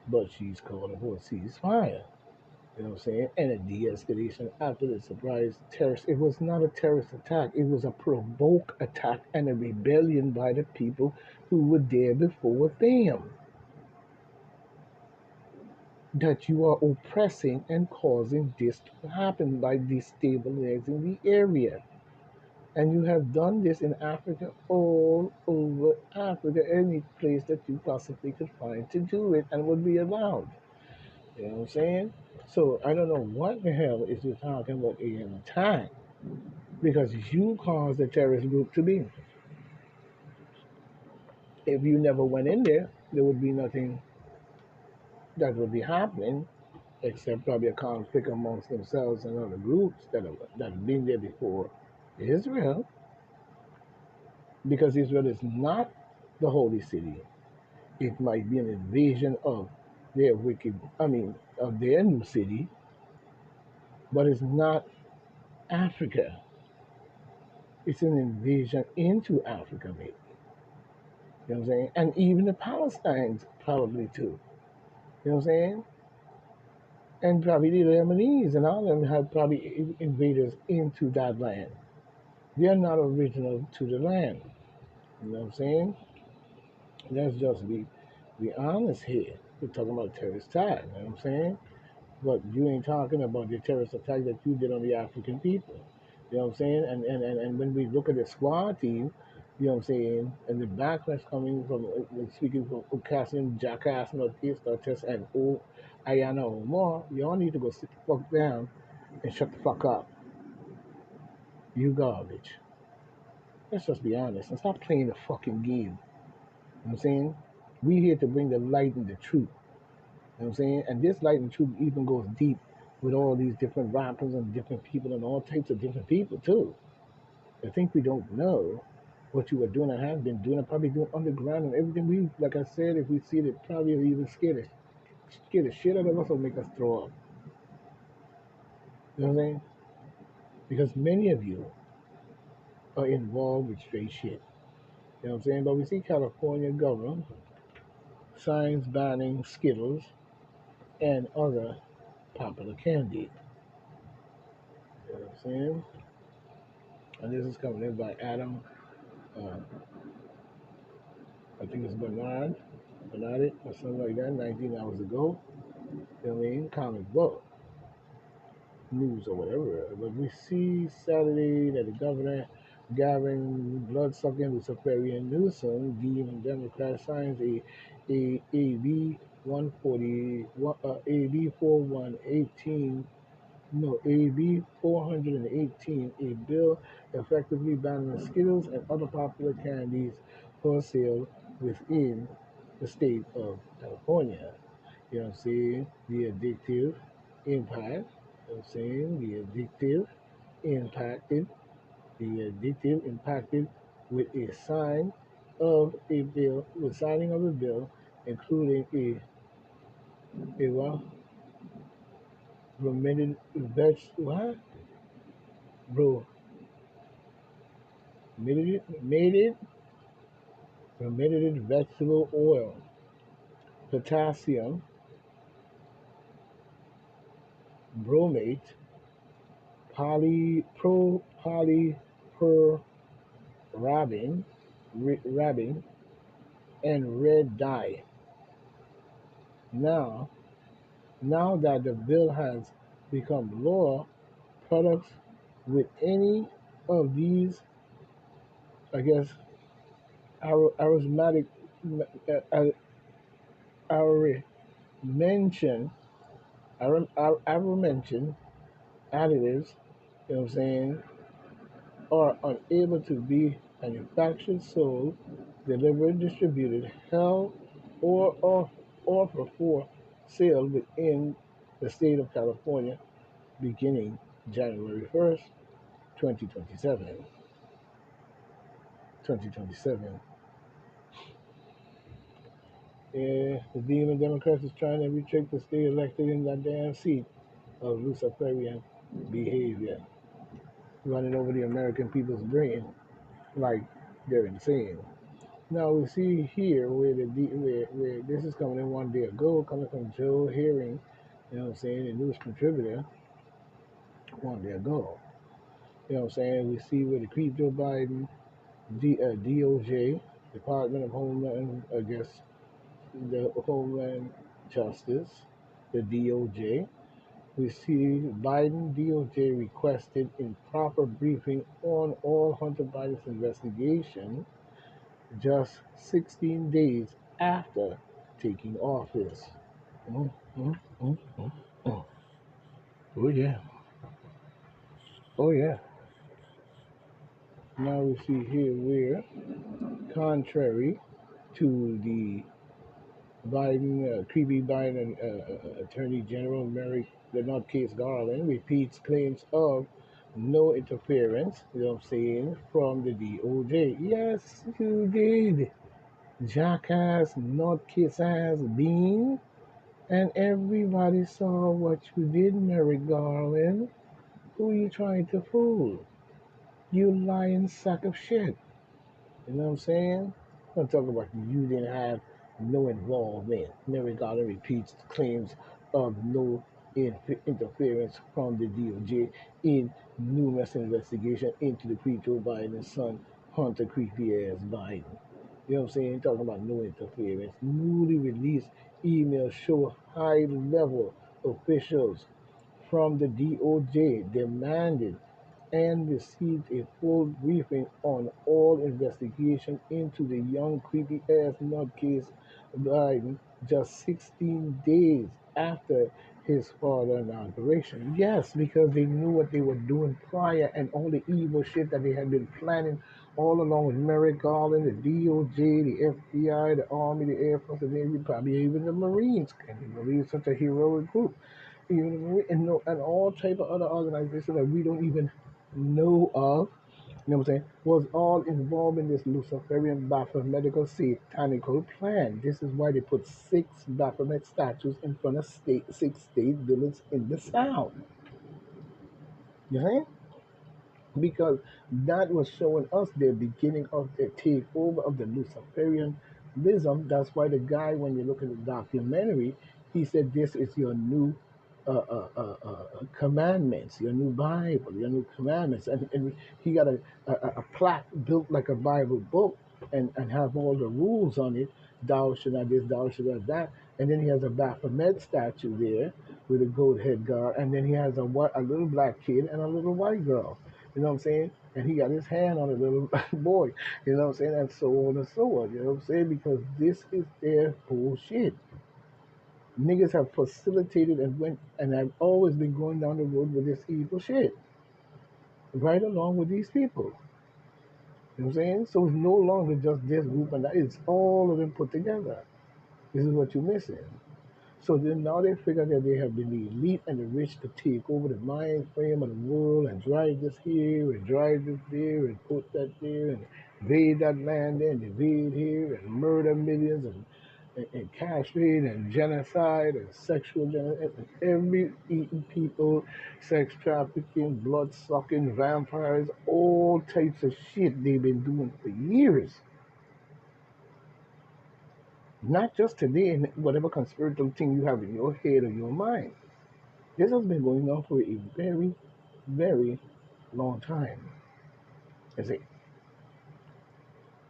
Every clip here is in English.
but she's calling for a ceasefire. You know what I'm saying? And a de-escalation after the surprise terrorist. It was not a terrorist attack. It was a provoke attack and a rebellion by the people who were there before them. That you are oppressing and causing this to happen by destabilizing the area. And you have done this in Africa, all over Africa, any place that you possibly could find to do it and would be allowed. You know what I'm saying? So I don't know what the hell is you talking about an attack because you caused the terrorist group to be. If you never went in there, there would be nothing that would be happening except probably a conflict amongst themselves and other groups that have been there before Israel, because Israel is not the holy city. It might be an invasion of their wicked, I mean, of their new city, but it's not Africa. It's an invasion into Africa, maybe. You know what I'm saying? And even the Palestinians probably too. You know what I'm saying? And probably the Lebanese and all of them have probably invaders into that land. They're not original to the land. You know what I'm saying? Let's just be honest here. We're talking about terrorist attack. You know what I'm saying? But you ain't talking about the terrorist attack that you did on the African people. You know what I'm saying? And when we look at the squad team, you know what I'm saying, and the backlash coming from speaking from Ocasio, Jackass, Northeast, Test, and Ayana Omar, y'all need to go sit the fuck down and shut the fuck up. You garbage. Let's just be honest and stop playing the fucking game. You know what I'm saying? We here to bring the light and the truth. You know what I'm saying? And this light and truth even goes deep with all these different rappers and different people and all types of different people too. I think we don't know what you are doing and have been doing and probably doing underground and everything. We, like I said, if we see it, probably even scare the shit out of us or make us throw up. You know what I'm saying? Because many of you are involved with straight shit. You know what I'm saying? But we see California governor signs banning Skittles and other popular candy. You know what I'm saying? And this is coming in by Adam. Uh, I think it's Bernard or something like that, 19 hours ago. You know what I mean? Comic book news or whatever. But we see Saturday that the governor, Gavin blood-sucking Luciferian Newsom, Dean Democrat, signs a AB 140, AB 4118, no, AB 418, a bill effectively banning Skittles and other popular candies for sale within the state of California. You know what I'm saying? The addictive impact. You know what I'm saying? Impacted, the addictive impacted with a sign of a bill, with signing of a bill, including a what? Fermented what? Bro, made it fermented vegetable oil, potassium bromate, polyperrabin, rabin, and red dye. Now, now that the bill has become law, products with any of these, I guess, aromatic, mentioned, mentioned additives, you know what I'm saying, are unable to be manufactured, sold, delivered, distributed, held, or offered for sale within the state of California beginning January 1st, 2027. 2027. Yeah, the demon Democrats is trying every trick to stay elected in that damn seat of Luciferian behavior, running over the American people's brain like they're insane. Now we see here where this is coming in 1 day ago, coming from Joe Hearing, you know what I'm saying, the news contributor 1 day ago. You know what I'm saying? We see where the creep Joe Biden, DOJ, Department of Homeland, I guess the Homeland Justice, the DOJ. We see Biden DOJ requested improper briefing on all Hunter Biden's investigation just 16 days after taking office. Mm, mm, mm, mm, mm. Oh yeah, oh yeah. Now we see here where, contrary to the creepy Biden Attorney General Mary Lennart Case Garland repeats claims of no interference, you know what I'm saying, from the DOJ. Yes, you did. Jackass, not kiss ass bean. And everybody saw what you did, Mary Garland. Who you trying to fool? You lying sack of shit. You know what I'm saying? I'm talking about you didn't have no involvement. Mary Garland repeats claims of no interference from the DOJ in numerous investigation into the pre-Joe Biden's son, Hunter creepy ass Biden. You know what I'm saying? Talking about no interference. Newly released emails show high level officials from the DOJ demanded and received a full briefing on all investigation into the young creepy ass nutcase Biden just 16 days after his father inauguration. Yes, because they knew what they were doing prior and all the evil shit that they had been planning all along with Merrick Garland, the DOJ, the FBI, the Army, the Air Force, the Navy, probably even the Marines. And the Marines such a heroic group. And, no, and all type of other organizations that we don't even know of, you know what I'm saying, was all involved in this Luciferian Baphometical satanical plan. This is why they put 6 Baphomet statues in front of 6 state buildings in the South. You know? Because that was showing us the beginning of the takeover of the Luciferianism. That's why the guy, when you look at the documentary, he said, "This is your new commandments, your new Bible, your new commandments," and he got a plaque built like a Bible book and have all the rules on it. Thou should not this, thou should not that, and then he has a Baphomet statue there with a goat head guard, and then he has a little black kid and a little white girl. You know what I'm saying? And he got his hand on a little boy. You know what I'm saying? And so on and so on. You know what I'm saying? Because this is their bullshit. Niggas have facilitated and went and have always been going down the road with this evil shit. Right along with these people. You know what I'm saying? So it's no longer just this group and that. It's all of them put together. This is what you're missing. So then now they figure that they have been the elite and the rich to take over the mind frame of the world and drive this here and drive this there and put that there and invade that land there and invade here and murder millions and castrate and genocide and sexual genocide and every eating people, sex trafficking, blood sucking, vampires, all types of shit they've been doing for years. Not just today in whatever conspiratorial thing you have in your head or your mind. This has been going on for a very, very long time. I say,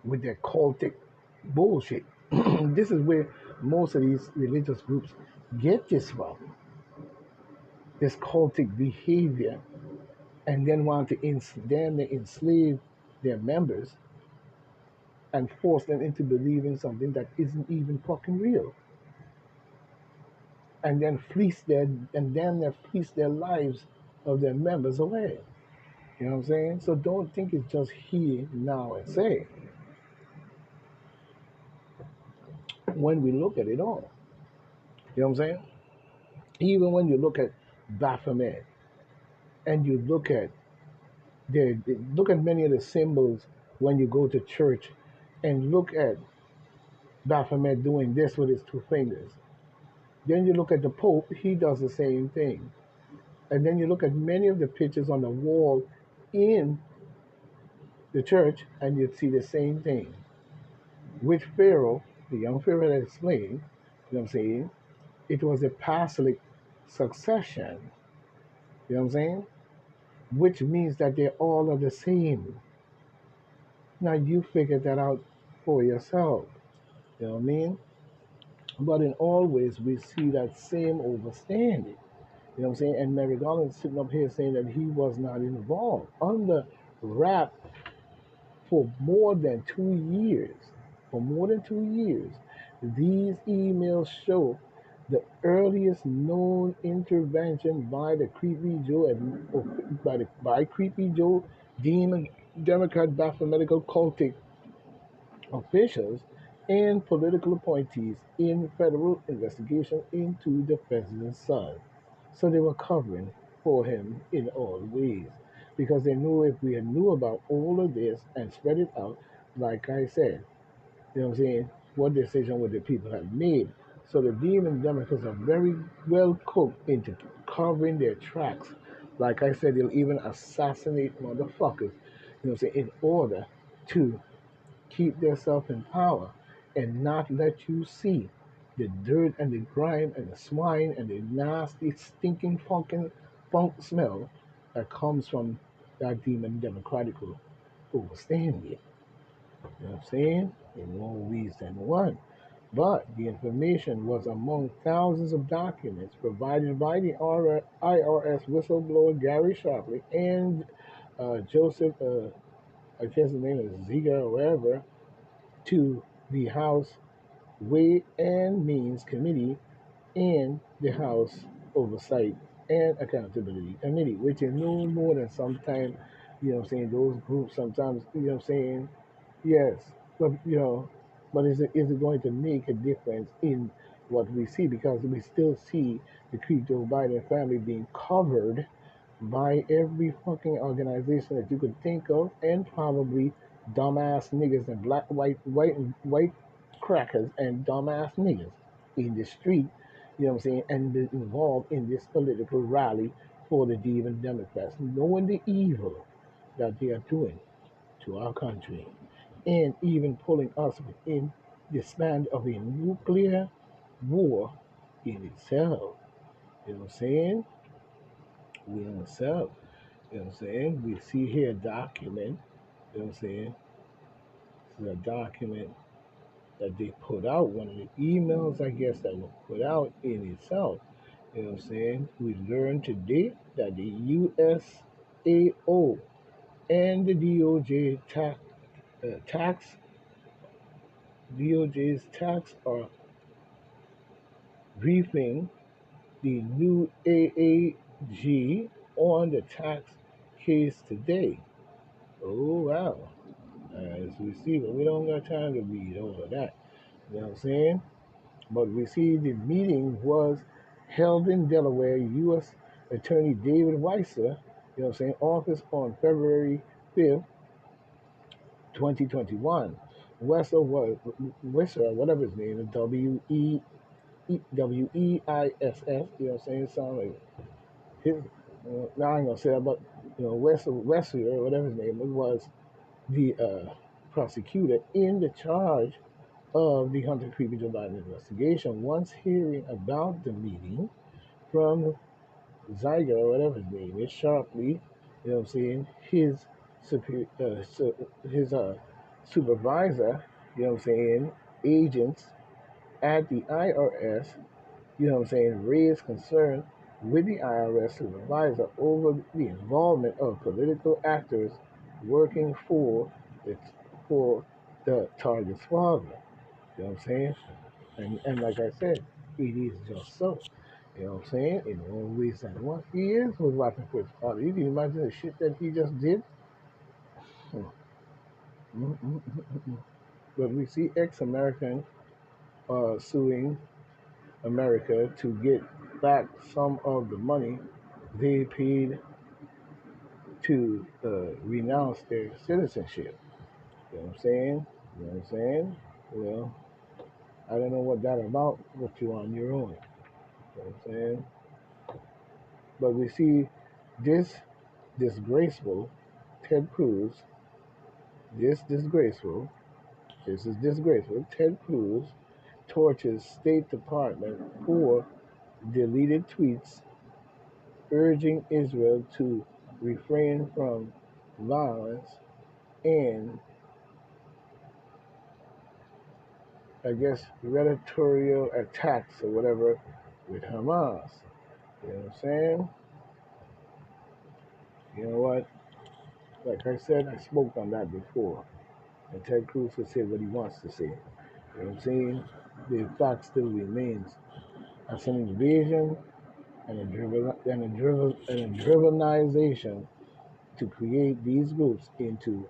with their cultic bullshit. This is where most of these religious groups get this from. This cultic behavior, and then want to they enslave their members and force them into believing something that isn't even fucking real. And then they fleece their lives of their members away. You know what I'm saying? So don't think it's just here, now, and say. When we look at it all, you know what I'm saying? Even when you look at Baphomet and you look at many of the symbols when you go to church, and look at Baphomet doing this with his 2 fingers. Then you look at the Pope, he does the same thing. And then you look at many of the pictures on the wall in the church, and you'd see the same thing. which Pharaoh, the young Pharaoh had explained, you know what I'm saying, it was a Pasalic succession, you know what I'm saying, which means that they all are the same. Now you figure that out for yourself, you know what I mean? But in all ways, we see that same overstanding. You know what I'm saying? And Mary Garland sitting up here saying that he was not involved under wrap for more than 2 years. For more than 2 years, these emails show the earliest known intervention by the Creepy Joe by Creepy Joe Demon Democrat Baphomet cultic officials and political appointees in federal investigation into the president's son. So they were covering for him in all ways because they knew if we had knew about all of this and spread it out, like I said, you know what I'm saying, what decision would the people have made? So the demon Democrats are very well cooked into covering their tracks. Like I said, they'll even assassinate motherfuckers, you know what I'm saying, in order to keep themselves in power and not let you see the dirt and the grime and the swine and the nasty, stinking, funkin' funk smell that comes from that demon democratical overstanding. You know what I'm saying? In more ways than one. But the information was among thousands of documents provided by the IRS whistleblower Gary Sharpley and Joseph, I guess his name is Ziga or whatever, to the House Way and Means Committee and the House Oversight and Accountability Committee, which is no more than sometimes, you know what I'm saying, those groups sometimes, you know what I'm saying, yes, but, you know, but is it going to make a difference in what we see? Because we still see the Joe Biden family being covered by every fucking organization that you could think of, and probably dumbass niggas and white crackers and dumbass niggas in the street, you know what I'm saying, and involved in this political rally for the Demon Democrats, knowing the evil that they are doing to our country, and even pulling us within the span of a nuclear war in itself. You know what I'm saying? We in itself. You know what I'm saying? We see here a document, you know what I'm saying? This is a document that they put out, one of the emails, I guess, that were put out in itself. You know what I'm saying? We learned today that the USAO and the tax DOJ's tax are briefing the new AAG on the tax case today. Oh wow. As we see, but we don't got time to read all of that. You know what I'm saying? But we see the meeting was held in Delaware, U.S. Attorney David Weiser, you know what I'm saying, office on February 5th, 2021. Weiser was, Weiser, whatever his name is, Weiss, you know what I'm saying, sound like his, now I ain't gonna say that, but, you know, Weiser, or whatever his name was, the prosecutor in the charge of the Hunter Creepy Joe Biden investigation. Once hearing about the meeting from Zyger, or whatever his name is, sharply, you know what I'm saying, his supervisor, you know what I'm saying, agents at the IRS, you know what I'm saying, raised concern with the IRS supervisor over the involvement of political actors working the, for the target's father. You know what I'm saying? And like I said, it is just so. You know what I'm saying? In one ways and one, he is was watching for his father. You can imagine the shit that he just did. Hmm. Mm, mm, mm, mm. But we see ex-American suing America to get back some of the money they paid to renounce their citizenship. You know what I'm saying? You know what I'm saying? Well, I don't know what that about, but you on your own. You know what I'm saying? But we see this disgraceful Ted Cruz, this disgraceful, This is disgraceful. Ted Cruz torches State Department for deleted tweets urging Israel to refrain from violence and, I guess, rhetorical attacks or whatever with Hamas. You know what I'm saying? You know what? Like I said, I spoke on that before. And Ted Cruz will say what he wants to say. You know what I'm saying? The fact still remains. That's an invasion and a drivenization to create these groups into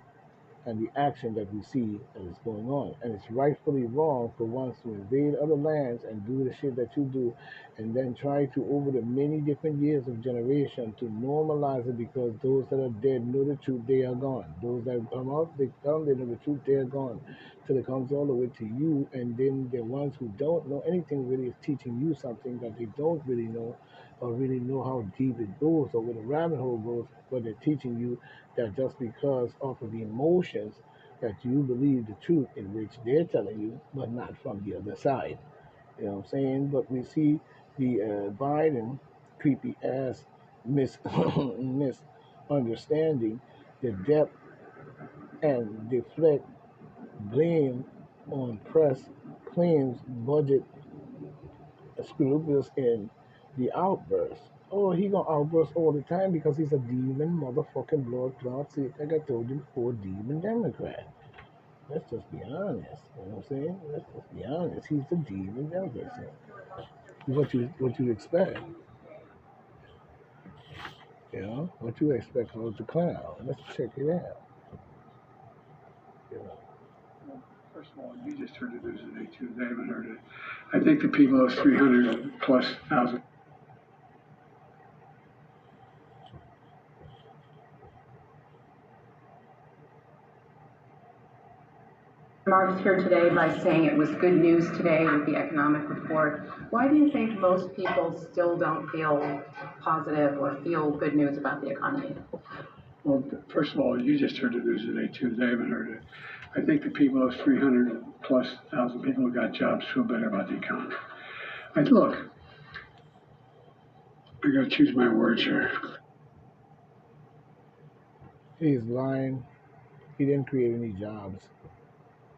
and the action that we see that is going on. And it's rightfully wrong for ones to invade other lands and do the shit that you do and then try to, over the many different years of generation, to normalize it because those that are dead know the truth, they are gone. Those that come out, they come, they know the truth, they are gone. Till it comes all the way to you, and then the ones who don't know anything really is teaching you something that they don't really know or really know how deep it goes or where the rabbit hole goes, but they're teaching you that just because of the emotions that you believe the truth in which they're telling you, but not from the other side. You know what I'm saying? But we see the Biden creepy ass misunderstanding the depth and deflect blame on press claims budget scruples in the outburst. Oh, he gonna outburst all the time because he's a demon motherfucking blood clot. See, like I told you before, demon Democrat. Let's just be honest. You know what I'm saying? Let's just be honest. He's a demon Democrat. What you expect? You know what you expect from the clown? Let's check it out. You know. First of all, you just heard the news today too. They haven't heard it. I think the people of 300 plus thousand. Remarks here today by saying it was good news today with the economic report. Why do you think most people still don't feel positive or feel good news about the economy? Well, first of all, you just heard the news today too. They haven't heard it. I think the people of 300 plus thousand people who got jobs feel better about the economy. Look, I gotta choose my words here. He's lying. He didn't create any jobs.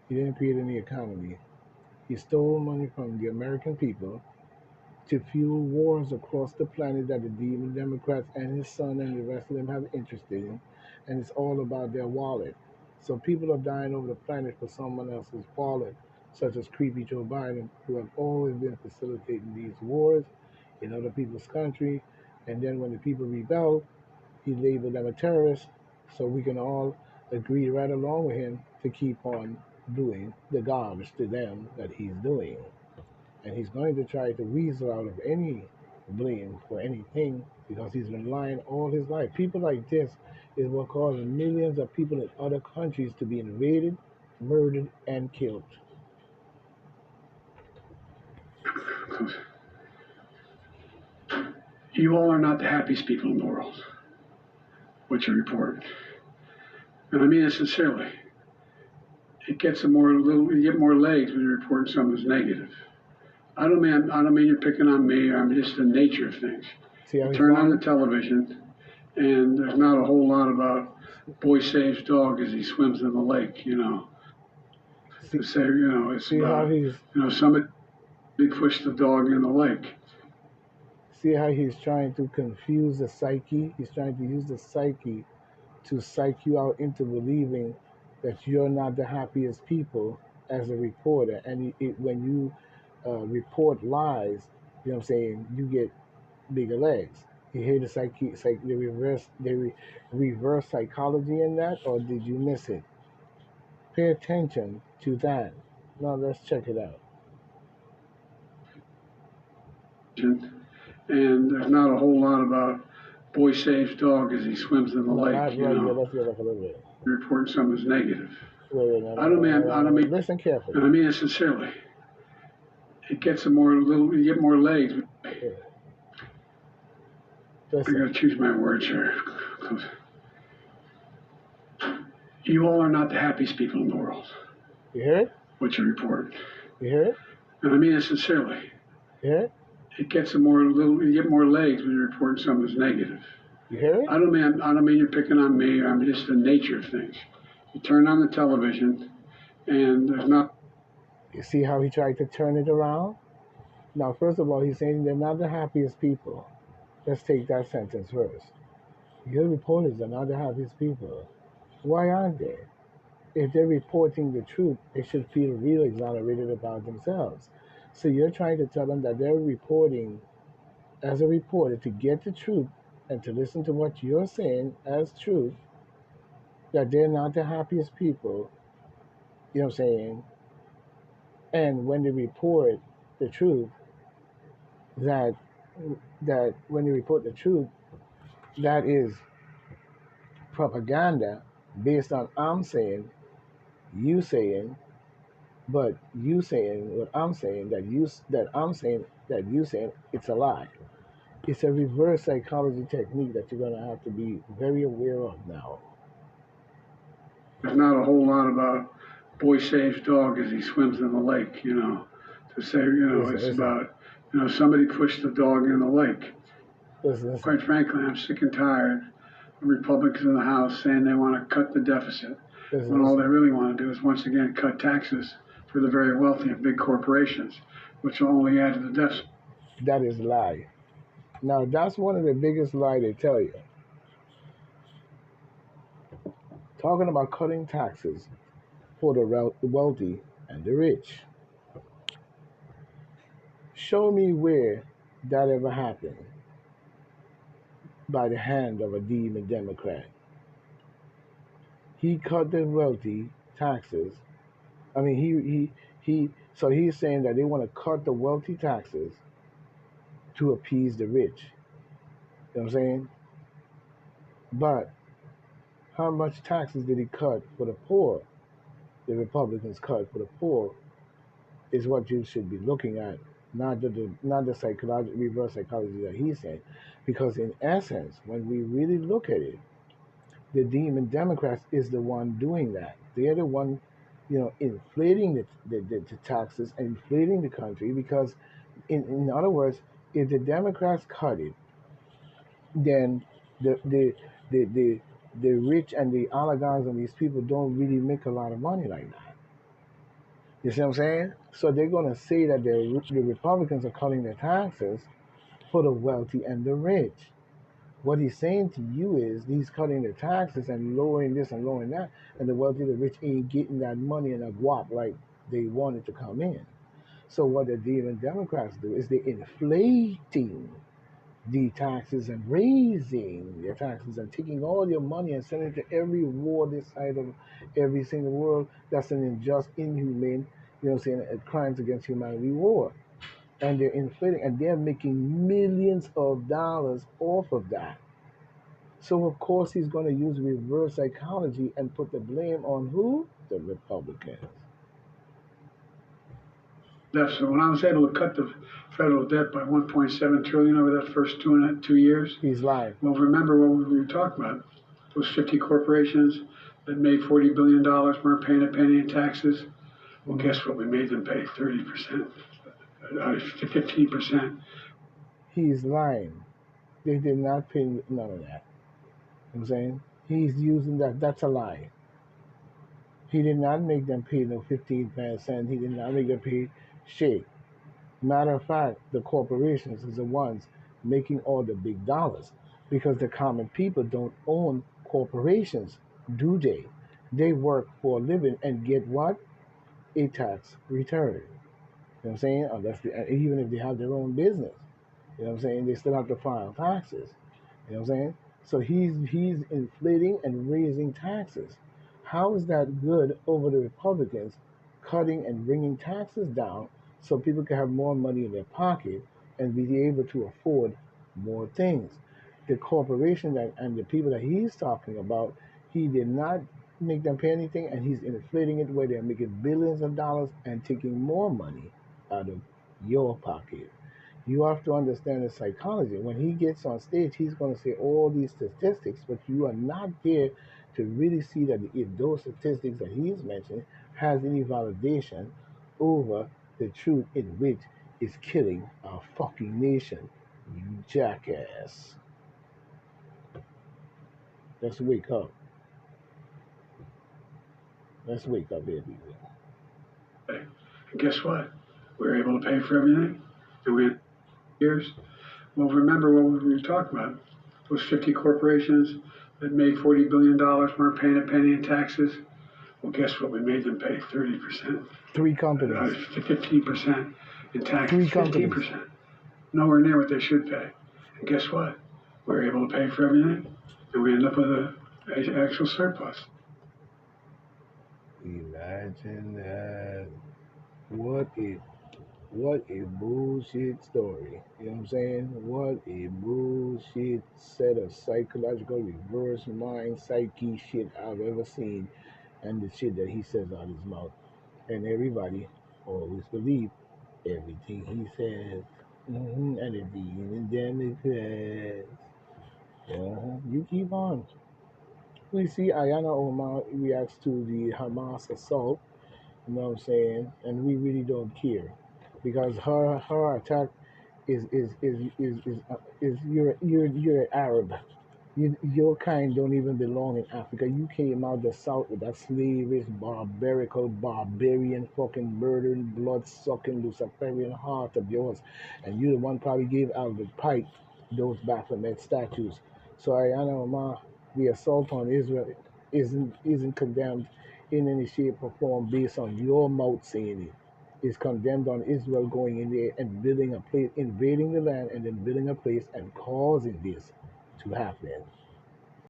He didn't create any economy. He stole money from the American people to fuel wars across the planet that the demon Democrats and his son and the rest of them have interest in. And it's all about their wallet. So people are dying over the planet for someone else's wallet, such as creepy Joe Biden, who have always been facilitating these wars in other people's country. And then when the people rebel, he labeled them a terrorist. So we can all agree right along with him to keep on doing the garbage to them that he's doing. And he's going to try to weasel out of any blame for anything because he's been lying all his life. People like this is what causes millions of people in other countries to be invaded, murdered, and killed. You all are not the happiest people in the world. What you report, and I mean it sincerely. It gets you get more legs when you report something that's negative. I don't mean you're picking on me. I'm just the nature of things. You turn on the television, and there's not a whole lot about boy saves dog as he swims in the lake. You know, to say it's about somebody pushed the dog in the lake. See how he's trying to confuse the psyche? He's trying to use the psyche to psych you out into believing that you're not the happiest people as a reporter. And when you report lies, you know what I'm saying, you get bigger legs. You hear the reverse psychology in that, or did you miss it? Pay attention to that. Now let's check it out. And there's not a whole lot about boy saves dog as he swims in the lake. Let's go back a little bit. Report something that's negative. I don't mean. Listen carefully. And I mean it sincerely. It gets you get more legs. Yeah. I gotta choose my words here. You all are not the happiest people in the world. You hear it? what you report. You hear it? And I mean it sincerely. You hear it? It gets you get more legs when you're reporting something that's negative. You hear it? I don't mean you're picking on me. I'm just the nature of things. You turn on the television, and there's not. You see how he tried to turn it around? Now, first of all, he's saying they're not the happiest people. Let's take that sentence first. Your reporters are not the happiest people. Why aren't they? If they're reporting the truth, they should feel real exonerated about themselves. So you're trying to tell them that they're reporting as a reporter to get the truth and to listen to what you're saying as truth, that they're not the happiest people, you know what I'm saying? And when they report the truth, that that when they report the truth, that is propaganda based on I'm saying, you saying, but you saying what I'm saying, that I'm saying that you saying, it's a lie. It's a reverse psychology technique that you're gonna have to be very aware of now. There's not a whole lot about boy saves dog as he swims in the lake. To say Listen, it's listen, about somebody pushed the dog in the lake. listen. Quite frankly, I'm sick and tired of Republicans in the House saying they want to cut the deficit when all they Listen. really want to do is once again cut taxes for the very wealthy and big corporations, which will only add to the deficit. That is a lie. Now that's one of the biggest lie they tell you. Talking about cutting taxes for the wealthy and the rich. Show me where that ever happened by the hand of a demon Democrat. He cut the wealthy taxes. I mean, he. So he's saying that they want to cut the wealthy taxes to appease the rich. You know what I'm saying? But how much taxes did he cut for the poor? The Republicans cut for the poor is what you should be looking at, not the reverse psychology that he's saying, because in essence, when we really look at it, the demon Democrats is the one doing that. They're the one, inflating the taxes and inflating the country because, in other words, if the Democrats cut it, then the the the the, the rich and the oligarchs and these people don't really make a lot of money like that. You see what I'm saying? So they're going to say that the Republicans are cutting their taxes for the wealthy and the rich. What he's saying to you is he's cutting the taxes and lowering this and lowering that, and the wealthy and the rich ain't getting that money in a guap like they wanted to come in. So what the demon Democrats do is they're inflating the taxes and raising their taxes and taking all your money and sending it to every war this side of every single world. That's an unjust, inhumane, crimes against humanity war. And they're inflating and they're making millions of dollars off of that. So of course he's going to use reverse psychology and put the blame on who? The Republicans. Deficit. When I was able to cut the federal debt by 1.7 trillion over that first 2 years, He's lying. well, remember what we were talking about. Those 50 corporations that made $40 billion weren't paying a penny in taxes. Well, guess what? We made them pay 30%, 15%. He's lying. They did not pay none of that. You know what I'm saying? He's using that. That's a lie. He did not make them pay no 15%. He did not make them pay shit. Matter of fact, the corporations is the ones making all the big dollars because the common people don't own corporations, do they? They work for a living and get what? A tax return. You know what I'm saying? Even if they have their own business, you know what I'm saying? They still have to file taxes. You know what I'm saying? So he's inflating and raising taxes. How is that good over the Republicans cutting and bringing taxes down so people can have more money in their pocket and be able to afford more things? The corporation and the people that he's talking about, he did not make them pay anything, and he's inflating it where they're making billions of dollars and taking more money out of your pocket. You have to understand the psychology. When he gets on stage, he's going to say all these statistics, but you are not there to really see that if those statistics that he's mentioning has any validation over the truth in which is killing our fucking nation. You jackass. Let's wake up. Let's wake up, baby. And guess what? We were able to pay for everything, and we had years. Well, remember what we were talking about? Those 50 corporations that made $40 billion weren't paying a penny in taxes. Well, guess what? We made them pay 30%, Three companies. 15% in taxes, Three companies. 15%. Nowhere near what they should pay. And guess what? We were able to pay for everything, and we end up with an actual surplus. Imagine that. What a bullshit story. You know what I'm saying? What a bullshit set of psychological reverse mind psyche shit I've ever seen, and the shit that he says out his mouth. And everybody always believe everything he says. And it being Democrats. You keep on. We see Ayana Omar reacts to the Hamas assault, you know what I'm saying? And we really don't care because her attack is you're Arab. Your kind don't even belong in Africa. You came out the south with that slavish, barbarian, fucking murdering, blood sucking, Luciferian heart of yours, and you the one probably gave Albert Pike those Baphomet statues. So Ayana Omar, the assault on Israel isn't condemned in any shape or form based on your mouth saying it. Is condemned on Israel going in there and building a place, invading the land, and then building a place and causing this to happen.